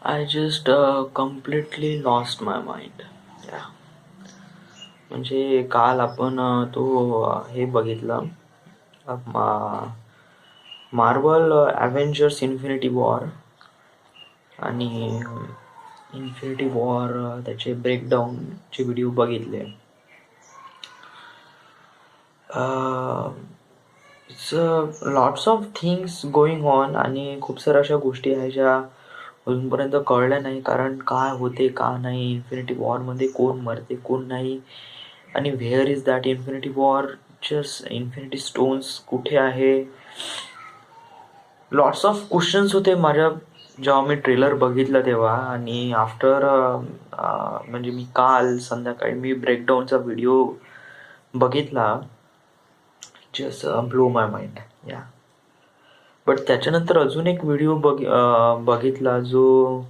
I just completely lost my mind. या म्हणजे काल आपण हे बघितलं, मार्वल ॲव्हेंजर्स इन्फिनिटी वॉर. आणि इन्फिनिटी वॉर त्याचे ब्रेकडाऊनचे व्हिडिओ बघितले. It's lots of things going on आणि खूप साऱ्या अशा गोष्टी आहेत ज्या अजूनपर्यंत कळल्या नाही. कारण काय होते का नाही, इन्फिनिटी वॉरमध्ये कोण मरते कोण नाही, आणि where is that infinity war, just infinity stones कुठे आहे. लॉट्स ऑफ क्वेश्चन्स होते माझ्या जेव्हा मी ट्रेलर बघितलं तेव्हा. आणि आफ्टर म्हणजे मी काल संध्याकाळी मी ब्रेकडाऊनचा व्हिडिओ बघितला. जस्ट ब्लो माय माइंड. या बट त्याच्यानंतर अजून एक व्हिडिओ बघितला जो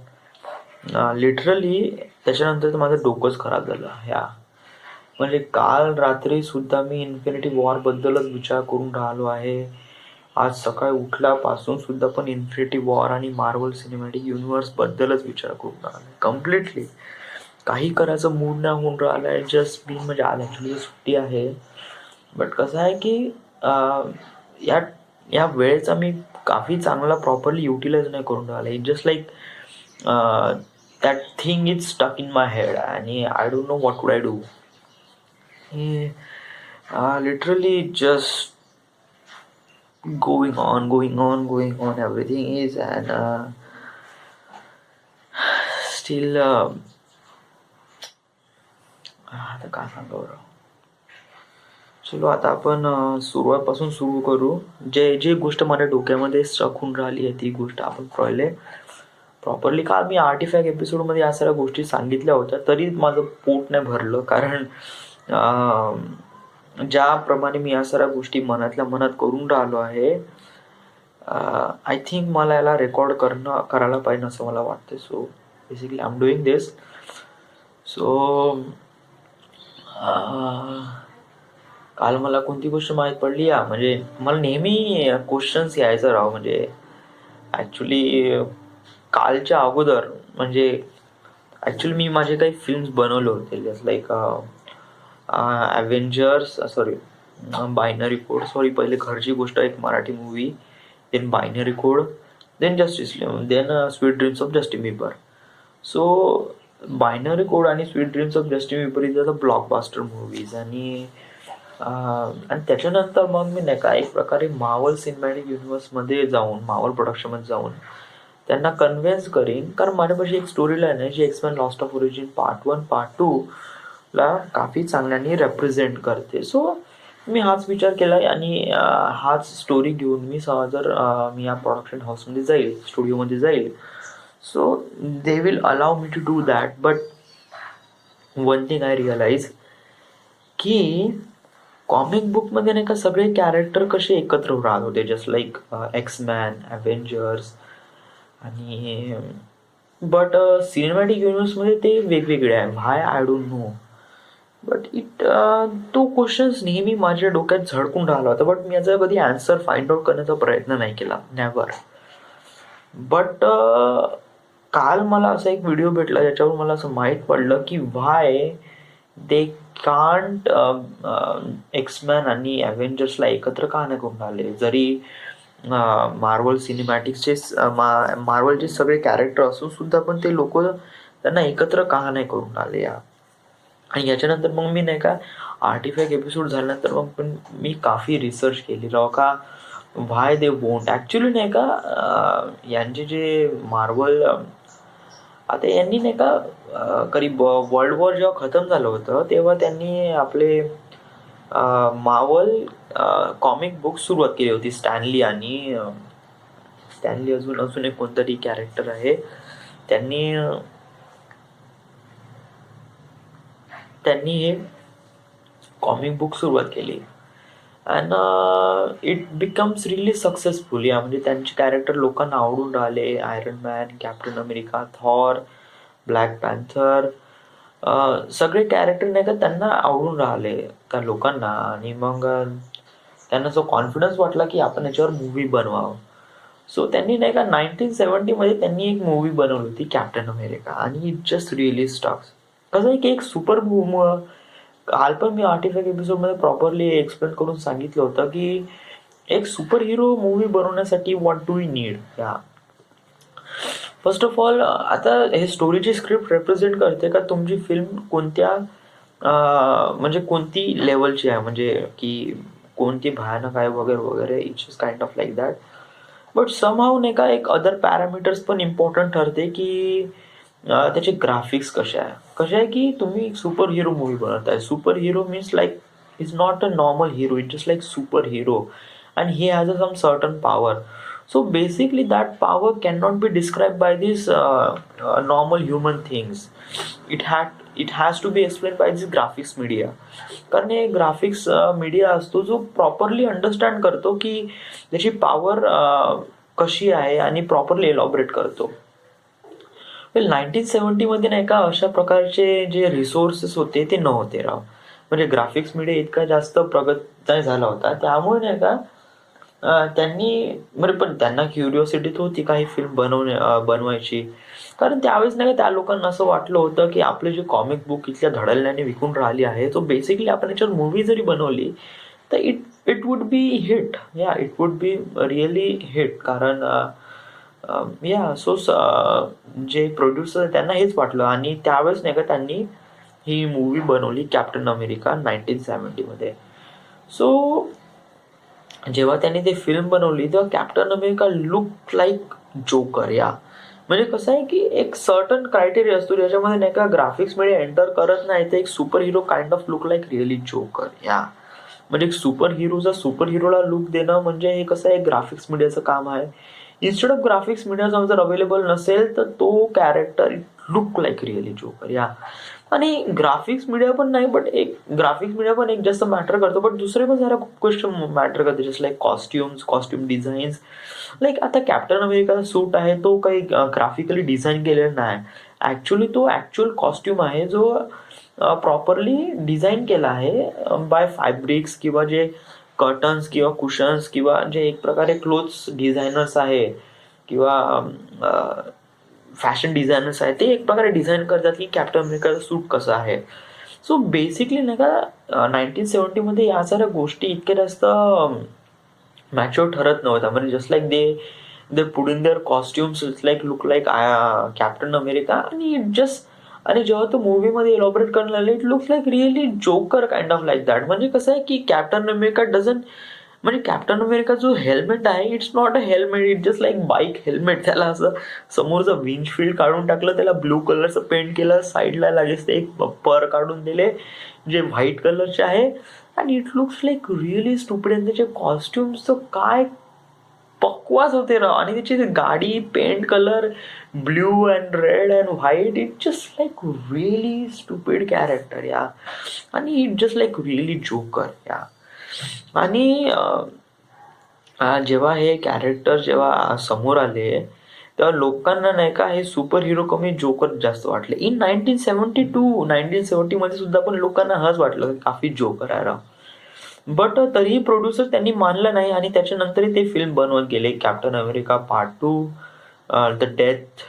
लिटरली त्याच्यानंतर तर माझं डोकंच खराब झालं. म्हणजे काल रात्री सुद्धा मी इन्फिनिटी वॉरबद्दलच विचार करून राहिलो आहे. आज सकाळी उठल्यापासून सुद्धा पण इन्फिनिटी वॉर आणि मार्वल सिनेमॅटिक युनिव्हर्सबद्दलच विचार करून राहिलो आहे कम्प्लिटली. काही करायचं मूड नाही होऊन राहिलं आहे. जस्ट मी म्हणजे आज ॲक्च्युली सुट्टी आहे, बट कसं आहे की या या वेळेचा मी काफी चांगला प्रॉपरली युटिलाइज नाही करून राहिला. It just like that thing is stuck in my head आणि I don't know what would I do. Literally just going on everything is, and still आता काय सांगा बरं. चलो आता आपण सुरुवातपासून सुरू करू. जे गोष्ट माझ्या डोक्यामध्ये स्टक होऊन राहिली आहे ती गोष्ट आपण प्रॉपरली. काल मी आर्टिफॅक्ट एपिसोडमध्ये या सगळ्या गोष्टी सांगितल्या होत्या, तरी माझं पोट नाही भरलं. कारण ज्याप्रमाणे मी या सगळ्या गोष्टी मनातल्या मनात करून राहिलो आहे, आय थिंक मला याला रेकॉर्ड करायला पाहिजे असं मला वाटतं. So basically I am doing this. So काल मला कोणती गोष्ट माहीत पडली म्हणजे मला नेहमी क्वेश्चन्स यायचं राव. म्हणजे ॲक्च्युली कालच्या अगोदर म्हणजे ॲक्च्युली मी माझे काही फिल्म्स बनवले होते, just like Avengers, binary code, पहिले घरची गोष्ट एक Marathi movie, then binary code, then Justice League, then sweet dreams of Justin Bieber. So binary code आणि sweet dreams of Justin Bieber is the blockbuster movies. आणि त्याच्यानंतर मग मी नाही का एक प्रकारे मार्वल सिनेमॅटिक युनिव्हर्समध्ये जाऊन, मार्वल प्रोडक्शनमध्ये जाऊन त्यांना कन्व्हिन्स करीन. कारण माझ्यापाशी एक स्टोरी लाईन आहे जी X Men lost of origin part 1 part 2 ला काफी चांगल्याने रेप्रेझेंट करते. सो मी हाच विचार केला आणि हाच स्टोरी घेऊन मी या प्रोडक्शन हाऊसमध्ये जाईल, स्टुडिओमध्ये जाईल. So they will allow me to do that. But one thing I realise की कॉमिक बुकमध्ये नाही का सगळे कॅरेक्टर कसे एकत्र राहत होते, जस्ट लाईक एक्समॅन, ॲव्हेंजर्स आणि बट सिनेमॅटिक युनिव्हर्समध्ये ते वेगवेगळे आहे. Why I don't know. But तो क्वेश्चन्स नेहमी माझ्या डोक्यात झडकून राहिला होता. बट मी याचा कधी आन्सर फाइंड आउट करण्याचा प्रयत्न नाही केला, नेव्हर. बट काल मला असा एक व्हिडिओ भेटला ज्याच्यावर मला असं माहीत पडलं की व्हाय दे कांट एक्समॅन आणि ॲव्हेंजर्सला एकत्र का नाही करून आले. जरी मार्वल सिनेमॅटिक्सचे मार्वलचे सगळे कॅरेक्टर असून सुद्धा पण ते लोक त्यांना एकत्र का नाही करून आले. आणि याच्यानंतर मग मी नाही का आर्टिफॅक्ट एपिसोड झाल्यानंतर मग पण मी काफी रिसर्च केली राव का व्हाय दे वोंट. ॲक्च्युली नाही का यांचे जे मार्वल आता यांनी नाही का वर्ल्ड वॉर जेव्हा खतम झालं होतं तेव्हा त्यांनी आपले मार्वल कॉमिक बुक सुरुवात केली होती. स्टॅनली अजून एक कोणतरी कॅरेक्टर आहे, त्यांनी हे कॉमिक बुक सुरुवात केली and it becomes really successful. म्हणजे त्यांचे कॅरेक्टर लोकांना आवडून राहिले. Iron Man, Captain America, Thor, black panther, सगळे कॅरेक्टर नाही का त्यांना आवडून राहिले त्या लोकांना. आणि मग त्यांना जो कॉन्फिडन्स वाटला की आपण याच्यावर मूवी बनवावं. सो त्यांनी नाही का 1970 मध्ये त्यांनी एक मूवी बनवली होती कॅप्टन अमेरिका, आणि इट जस्ट रिअली स्टॉक्स. कसं आहे की एक सुपर काल पण मी आर्टिफॅक्ट एपिसोडमध्ये प्रॉपरली एक्सप्लेन करून सांगितलं होतं की एक सुपर हिरो मूवी बनवण्यासाठी व्हॉट डू वी नीड. या फर्स्ट ऑफ ऑल आता हे स्टोरीची स्क्रिप्ट रिप्रेझेंट करते का तुमची फिल्म कोणत्या म्हणजे कोणती लेवलची आहे, म्हणजे की कोणती भयानक आहे वगैरे वगैरे. It's kind of like that. But somehow नाही का एक अदर पॅरामीटर्स पण इम्पॉर्टंट ठरते की त्याचे ग्राफिक्स कसे आहे की तुम्ही एक सुपर हिरो मूवी बनवताय. Super hero means like is not a normal hero, it just like super hero, and he has some certain power. So basically that power cannot be described by these normal human things. It has to be explained by this graphics media. कारण हे graphics media असतो जो properly understand करतो की त्याची power कशी आहे आणि प्रॉपरली एलॉबरेट करतो. 1970 मध्ये नाही का अशा प्रकारचे जे रिसोर्सेस होते ते नव्हते राव. म्हणजे ग्राफिक्स मीडिया इतका जास्त प्रगत नाही झाला होता, त्यामुळे नाही का त्यांनी म्हणजे पण त्यांना क्युरिओसिटी होती काही फिल्म बनवायची. कारण त्यावेळेस नाही का त्या लोकांना असं वाटलं होतं की आपले जे कॉमिक बुक इथल्या धडल्ल्याने विकून राहिली आहे, तो बेसिकली आपण याच्यावर मूवी जरी बनवली तर इट वुड बी हिट. या it would be really hit. कारण या सो जे प्रोड्युसर त्यांना हेच वाटलं, आणि त्यावेळेस नाही का त्यांनी ही मूवी बनवली कॅप्टन अमेरिका 1970 मध्ये. सो जेव्हा त्यांनी ते फिल्म बनवली तेव्हा captain America look like joker. या म्हणजे कसं आहे की एक सर्टन क्रायटेरिया असतो ज्याच्यामध्ये नाही का ग्राफिक्स मीडिया एंटर करत नाही, तर एक super hero kind of look like really joker. या म्हणजे एक सुपर हिरोला लुक देणं म्हणजे हे कसं आहे ग्राफिक्स मीडियाचं काम आहे. इन्स्टेड ऑफ ग्राफिक्स मीडिया जर अवेलेबल नसेल तर तो character look like really joker. Yeah आणि ग्राफिक्स मीडिया पण नाही, बट एक ग्राफिक्स मीडिया पण एक जास्त मॅटर करतो, बट दुसरे पण साऱ्या खूप गोष्टी मॅटर करते, just like costume designs. Like आता कॅप्टन अमेरिकाचा सूट आहे तो काही ग्राफिकली डिझाईन केलेला नाही. ॲक्च्युली तो ॲक्च्युअल कॉस्ट्युम आहे जो प्रॉपरली डिझाईन केला आहे बाय फॅब्रिक्स किंवा जे कर्टन्स किंवा कुशन्स किंवा जे एक प्रकारे क्लोथ्स डिझायनर्स आहे किंवा फॅशन डिझायनर्स आहे, ते एक प्रकारे डिझाईन करतात की कॅप्टन अमेरिकाचा सूट कसं आहे. सो बेसिकली नाही का 1970 मध्ये या साऱ्या गोष्टी इतक्या जास्त मॅच्युअर ठरत नव्हत्या. म्हणजे just like they put in their costumes like look like captain America, आणि जेव्हा तो मूवीमध्ये एलॉबरेट करायला लागले it looks like really joker kind of like that. म्हणजे कसं आहे की कॅप्टन अमेरिका म्हणजे कॅप्टन अमेरिका जो हेल्मेट आहे it's not a helmet, it just like bike helmet. त्याला असं समोरचं विंडशील्ड काढून टाकलं, त्याला ब्लू कलरचं पेंट केलं, साईडला लागेल एक पर काढून दिले जे व्हाईट कलरचे आहे, आणि it looks like really stupid. आणि त्याचे कॉस्ट्युम्सचं काय बकवास होते राव, आणि त्याची गाडी paint colour blue and red and white, it just like really stupid character. Yeah आणि it just like really joker. Yeah आणि जेव्हा हे कॅरेक्टर जेव्हा समोर आले तेव्हा लोकांना नाही का हे सुपर हिरो कमी जोकर जास्त वाटले. इन 1970 मध्ये सुद्धा पण लोकांना हच वाटलं काफी जोकर आहे राव. बट तरीही प्रोड्युसर त्यांनी मानलं नाही, आणि त्याच्यानंतरही ते फिल्म बनवत गेले Captain America part 2, the death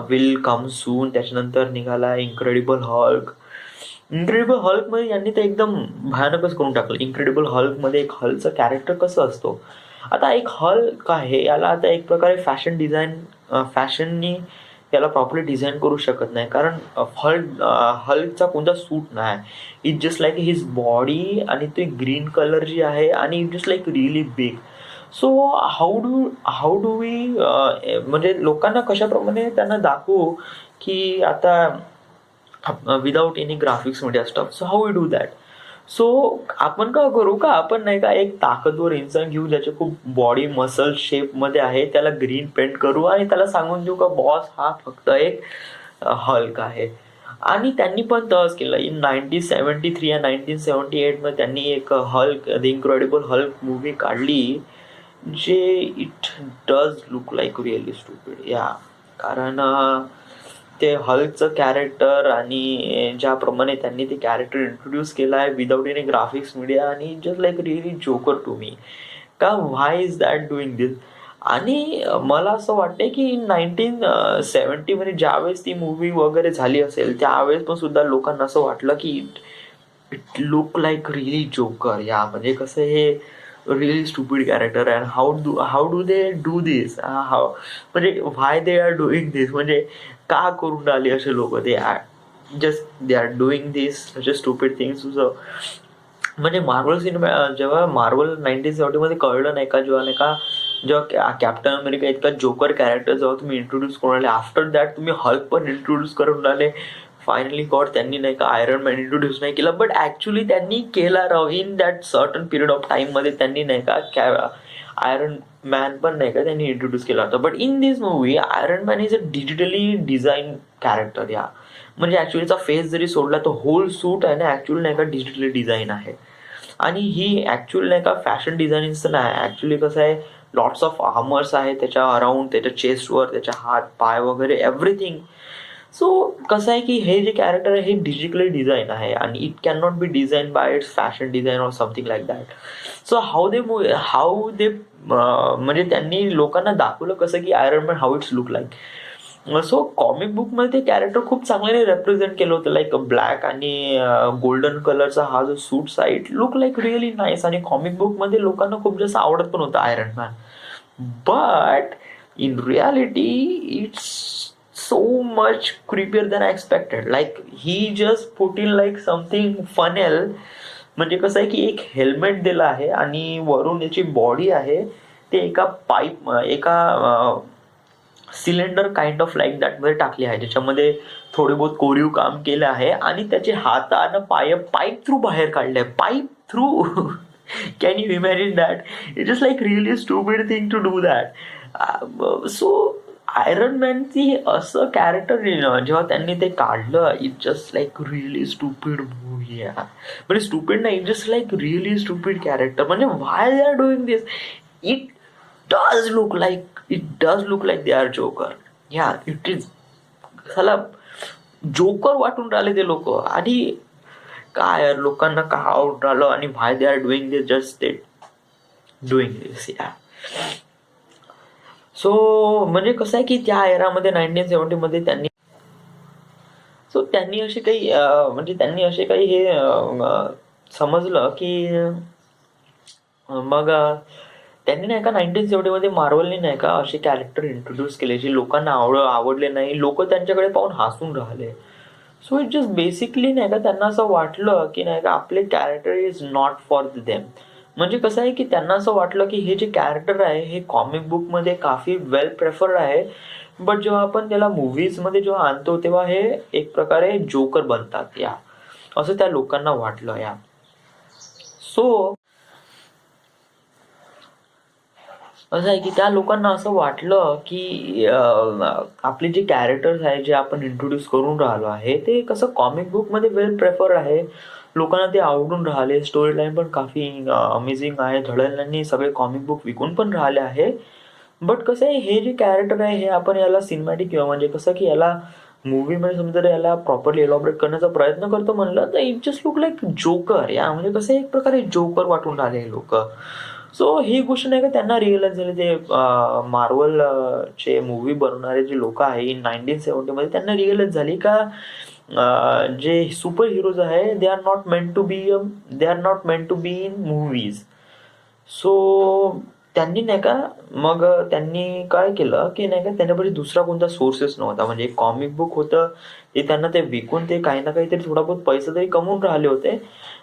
will come soon. त्याच्यानंतर निघाला इन्क्रेडिबल हल्क. इन्क्रेडिबल हल्कमध्ये यांनी तर एकदम भयानकच करून टाकलं. इन्क्रेडिबल हल्कमध्ये एक हल्कचं कॅरेक्टर कसं असतो, आता एक हल्क आहे याला आता एक प्रकारे फॅशननी याला प्रॉपरली डिझाईन करू शकत नाही, कारण हल्कचा कोणता सूट नाही. It just like his body, आणि ते ग्रीन कलर जी आहे, आणि it just like really big. So how do we म्हणजे लोकांना कशाप्रमाणे त्यांना दाखवू की आता without any graphics media stuff. So how we do that. So आपण का करू का, आपण नाही का एक ताकदवर इन्सान घेऊ ज्याचे खूप बॉडी मसल शेपमध्ये आहे, त्याला ग्रीन पेंट करू आणि त्याला सांगून देऊ का बॉस हा फक्त एक हल्क आहे. आणि त्यांनी पण तसंच केलं. इन 1973 या 1978 मध्ये त्यांनी एक Hulk the incredible Hulk movie काढली, जे it does look like really stupid. या कारण ते हल्कचं कॅरेक्टर आणि ज्याप्रमाणे त्यांनी ते कॅरेक्टर इंट्रोड्यूस केलं आहे विदाउट एनी ग्राफिक्स मीडिया, आणि just like really joker to me. का why is that doing this. आणि मला असं वाटतंय की 1970 मध्ये ज्यावेळेस ती मूवी वगैरे झाली असेल त्यावेळेस पण सुद्धा लोकांना असं वाटलं की it look like really joker. या म्हणजे कसं हे really stupid character and how do they do this, how म्हणजे व्हाय दे आर डुईंग दिस, म्हणजे का करून राहिले असे लोक. ते जस्ट दे आर डुईंग दिस असे स्टुपिड थिंग्स. म्हणजे मार्वल सिनेमा जेव्हा मार्वल 1970 मध्ये कळलं नाही का, जेव्हा कॅप्टन अमेरिका इतका जोकर कॅरेक्टर जेव्हा तुम्ही इंट्रोड्यूस करून राहिले, आफ्टर दॅट तुम्ही हल्क पण इंट्रोड्यूस करून राहिले. फायनली गॉड त्यांनी नाही का आयरन मॅन इंट्रोड्यूस नाही केला, बट ऍक्च्युली त्यांनी केला राव. In that certain period of time मध्ये त्यांनी नाही का आयरन मॅन पण नाही का त्यांनी इंट्रोड्यूस केला होता. But in this movie iron man is a digitally design character. या म्हणजे ऍक्च्युलीचा फेस जरी सोडला तर होल सूट आहे ना ऍक्च्युअली नाही का डिजिटली डिझाईन आहे. आणि ही ऍक्च्युअली नाही का फॅशन डिझायनिंगचं नाही, ऍक्च्युली कसं आहे लॉट्स ऑफ आर्मर्स आहे त्याच्या अराउंड, त्याच्या चेस्टवर, त्याच्या हात पाय वगैरे एव्हरीथिंग. सो कसं आहे की हे जे कॅरेक्टर आहे हे डिजिटली डिझाईन आहे आणि it can not be design by its fashion design or something like that. So how they म्हणजे त्यांनी लोकांना दाखवलं कसं की Iron Man how it's look like. So comic बुकमध्ये ते कॅरेक्टर खूप चांगल्याने रेप्रेझेंट केलं होतं. लाईक ब्लॅक आणि गोल्डन कलरचा हा जो सूट आहे it look like really nice. आणि कॉमिक बुकमध्ये लोकांना खूप जास्त आवडत पण होतं iron man. But in reality it's so much creepier than I expected. Like he just put in like something funnel. म्हणजे कसं आहे की एक हेल्मेट दिलं आहे आणि वरून याची बॉडी आहे ते एका cylinder kind of like that मध्ये टाकली आहे, ज्याच्यामध्ये थोडे बहुत कोरीव काम केलं आहे आणि त्याचे हात आणि पाय पाईप थ्रू बाहेर काढले. Pipe through can you imagine that? It is like really stupid thing to do that. So Iron मॅनची असं कॅरेक्टर जेव्हा त्यांनी ते काढलं it just like really stupid movie. म्हणजे स्टुपिड नाही, just like really stupid character. म्हणजे why they are doing this? It does look like they are joker. Yeah it is साला जोकर वाटून राहिले ते लोक. आणि काय यार लोकांना का आवडून राहिलं आणि why they are doing this, just they doing this. Yeah so म्हणजे कसं आहे की त्या एरामध्ये 1970 मध्ये त्यांनी असे काही म्हणजे त्यांनी असे काही हे समजलं की मग त्यांनी नाही का 1970 मध्ये मार्वलने नाही का असे कॅरेक्टर इंट्रोड्यूस केले जे लोकांना आवडले नाही. लोक त्यांच्याकडे पाहून हसून राहिले. सो इट जस्ट बेसिकली नाही का त्यांना असं वाटलं की नाही का आपले character is not for them. म्हणजे कसं आहे की त्यांना असं वाटलं की हे जे कॅरेक्टर आहे हे कॉमिक बुकमध्ये काफी वेल प्रेफर्ड आहे, बट जेव्हा आपण त्याला मूवीजमध्ये जेव्हा आणतो तेव्हा हे एक प्रकारे जोकर बनतात. या असं त्या लोकांना वाटलं. या सो असं आहे की त्या लोकांना असं वाटलं की आपले जे कॅरेक्टर्स आहे जे आपण इंट्रोड्यूस करून राहिलो आहे ते कसं कॉमिक बुकमध्ये वेल प्रेफर आहे, लोकांना ते आवडून राहिले. स्टोरी लाईन पण काफी अमेझिंग आहे. धडल्यांनी सगळे कॉमिक बुक विकून पण राहिले आहे. बट कसं आहे हे जे कॅरेक्टर आहे हे आपण याला सिनेमॅटिक किंवा म्हणजे कसं की याला मूवीमध्ये समजा याला प्रॉपरली एलॉबरेट करण्याचा प्रयत्न करतो म्हणलं तर it just look like joker. या म्हणजे कसं एक प्रकारे जोकर वाटून राहिले लोक. सो ही गोष्ट नाही का त्यांना रिअलाइज झाली. ते मार्वल चे मूवी बनवणारे जे लोक आहे इन 1970 मध्ये त्यांना रिअलाइज झाली का जे सुपर हिरोज आहे they are not meant to be in movies. So त्यांनी नाही का मग त्यांनी काय केलं की नाही का त्यांच्यापाशी दुसरा कोणता सोर्सेस नव्हता. म्हणजे एक कॉमिक बुक होतं ते त्यांना ते विकून ते काही ना काहीतरी थोडा बहुत पैसा तरी कमवून राहिले होते.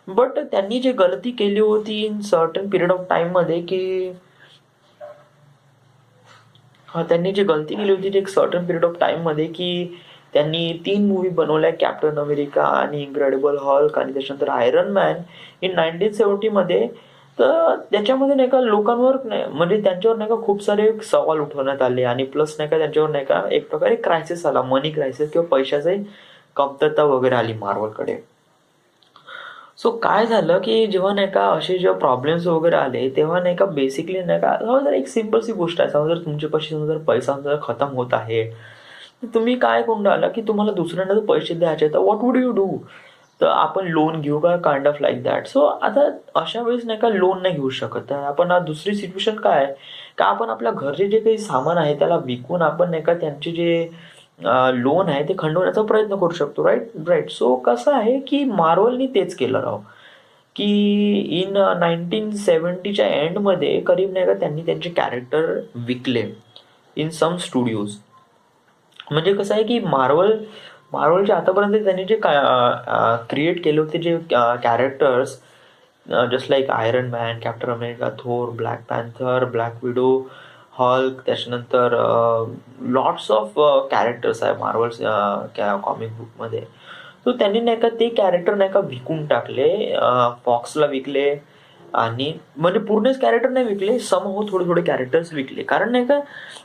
बट त्यांनी जे गलती केली होती in certain period of time मध्ये की त्यांनी जी गलती केली होती एक सर्टन पिरियड ऑफ टाइम मध्ये की त्यांनी 3 मूवी बनवल्या, कॅप्टन अमेरिका आणि इनक्रेडिबल हल्क आणि त्याच्यानंतर आयरन मॅन इन 1970 मध्ये. तर त्याच्यामध्ये नाही का लोकांवर म्हणजे त्यांच्यावर नाही का खूप सारे सवाल उठवण्यात आले आणि प्लस नाही का त्यांच्यावर नाही का एक प्रकारे क्रायसिस आला, मनी क्रायसिस किंवा पैशाची कमतरता वगैरे आली मार्वलकडे. सो काय झालं की जेव्हा नाही का असे जेव्हा प्रॉब्लेम्स वगैरे आले तेव्हा नाही का बेसिकली नाही का जर एक सिम्पलची गोष्ट आहे, समजा जर तुमच्यापाशी जर पैसा जर खतम होत आहे तुम्ही काय करून राहिला की तुम्हाला दुसऱ्यांना जर पैसे द्यायचे तर व्हॉट वुड यू डू? तर आपण लोन घेऊ का, kind of like that. So आता अशा वेळेस नाही का लोन नाही घेऊ शकत. तर आपण दुसरी सिच्युएशन काय आहे का आपण आपल्या घरचे जे काही सामान आहे त्याला विकून आपण नाही का त्यांचे जे लोन आहे ते खंडवण्याचा प्रयत्न करू शकतो. राईट. सो कसं आहे की मार्वलनी तेच केलं राव, की इन 1970च्या एंडमध्ये करीब नाही का त्यांनी त्यांचे कॅरेक्टर विकले इन सम स्टुडिओज. म्हणजे कसं आहे की मार्वलच्या आतापर्यंत त्यांनी जे क्रिएट केले होते जे characters, just like Iron Man, Captain America, Thor, black panther, black widow, Hulk, त्याच्यानंतर लॉट्स ऑफ कॅरेक्टर्स आहे मार्वल्स कॉमिक बुकमध्ये. तो त्यांनी नाही का ते कॅरेक्टर नाही का विकून टाकले, फॉक्सला विकले. आणि म्हणजे पूर्णच कॅरेक्टर नाही विकले, सम हो थोडे थोडे कॅरेक्टर्स विकले. कारण नाही का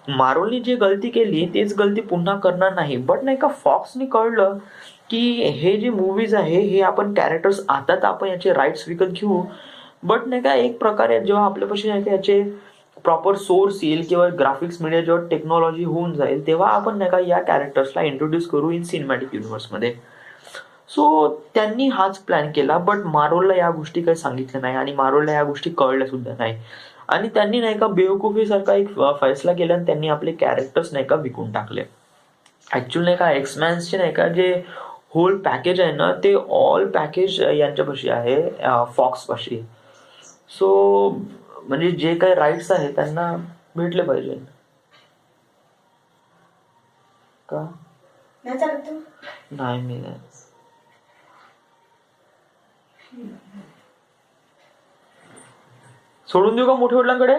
मार्वलनी जे गलती केली तेच गलती पुन्हा करणार नाही. बट नाही का फॉक्सनी कळलं की हे जे मूवीज आहे हे आपण कॅरेक्टर्स आता तर आपण याचे राईट्स विकत घेऊ, बट नाही का एक प्रकारे जेव्हा आपल्यापाशी नाही का याचे प्रॉपर सोर्स येईल किंवा ग्राफिक्स मीडिया जेव्हा टेक्नॉलॉजी होऊन जाईल तेव्हा आपण नाही का या कॅरेक्टर्सला इंट्रोड्यूस करू इन सिनेमॅटिक युनिव्हर्समध्ये. सो त्यांनी हाच प्लॅन केला. बट मार्वलला या गोष्टी काही सांगितल्या नाही आणि मार्वलला या गोष्टी कळल्या सुद्धा नाही. आणि त्यांनी नाही का बेवकूफीसारखा एक फैसला केला आणि त्यांनी आपले कॅरेक्टर्स नाही का विकून टाकले. ऍक्च्युअली नाही का एक्समॅन्सचे नाही का जे होल पॅकेज आहे ना ते ऑल पॅकेज यांच्यापाशी आहे, फॉक्स पाशी. सो म्हणजे जे काही राईट्स आहे त्यांना भेटले पाहिजे का. नाही मी नाही. सोडून देऊ का मोठ्या वडिलांकडे.